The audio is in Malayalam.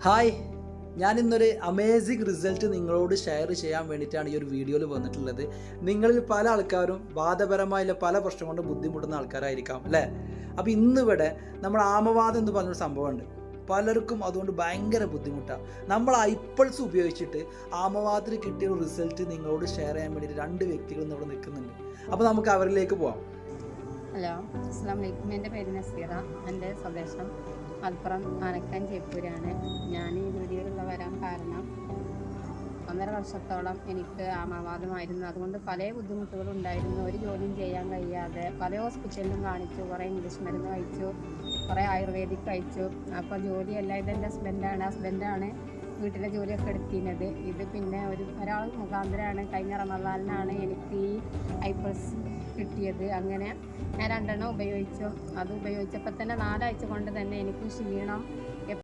ഹായ്, ഞാനിന്നൊരു അമേസിങ് റിസൾട്ട് നിങ്ങളോട് ഷെയർ ചെയ്യാൻ വേണ്ടിയിട്ടാണ് ഈ ഒരു വീഡിയോയിൽ വന്നിട്ടുള്ളത്. നിങ്ങളിൽ പല ആൾക്കാരും വാദപരമായുള്ള പല പ്രശ്നം കൊണ്ട് ബുദ്ധിമുട്ടുന്ന ആൾക്കാരായിരിക്കാം അല്ലേ? അപ്പോൾ ഇന്നിവിടെ നമ്മൾ ആമവാദം എന്ന് പറഞ്ഞൊരു സംഭവമുണ്ട്. പലർക്കും അതുകൊണ്ട് ഭയങ്കര ബുദ്ധിമുട്ടാണ്. നമ്മൾ ഐപ്പിൾസ് ഉപയോഗിച്ചിട്ട് ആമവാദത്തിന് കിട്ടിയ ഒരു റിസൾട്ട് നിങ്ങളോട് ഷെയർ ചെയ്യാൻ വേണ്ടിയിട്ട് രണ്ട് വ്യക്തികൾ ഇവിടെ നിൽക്കുന്നുണ്ട്. അപ്പോൾ നമുക്ക് അവരിലേക്ക് പോവാം. ഹലോ, അസ്സാം വലൈക്കും. എൻ്റെ പേര് നസീറ. എൻ്റെ സ്വദേശം മലപ്പുറം ആനക്കാൻ ചേപ്പൂരാണ്. ഞാൻ ഈ വീഡിയോയിലുള്ള വരാൻ കാരണം 1.5 വർഷത്തോളം എനിക്ക് ആമവാദമായിരുന്നു. അതുകൊണ്ട് പല ബുദ്ധിമുട്ടുകളും ഉണ്ടായിരുന്നു. ഒരു ജോലിയും ചെയ്യാൻ കഴിയാതെ പല ഹോസ്പിറ്റലിലും കാണിച്ചു, കുറേ ഇംഗ്ലീഷ് മരുന്ന് കഴിച്ചു, കുറേ ആയുർവേദിക് കഴിച്ചു. അപ്പോൾ ജോലിയല്ല, ഇതെൻ്റെ ഹസ്ബൻഡാണ് വീട്ടിലെ ജോലിയൊക്കെ എടുത്തിരുന്നത്. ഇത് പിന്നെ ഒരാൾ മുഖാന്തരമാണ് കഴിഞ്ഞ റമദാനിനാണ് എനിക്ക് ഈ ഐപ്പിൾസ് കിട്ടിയത്. അങ്ങനെ ഞാൻ 2 ഉപയോഗിച്ചു. അത് ഉപയോഗിച്ചപ്പോൾ തന്നെ 4 ആഴ്ച കൊണ്ട് തന്നെ എനിക്ക് ക്ഷീണം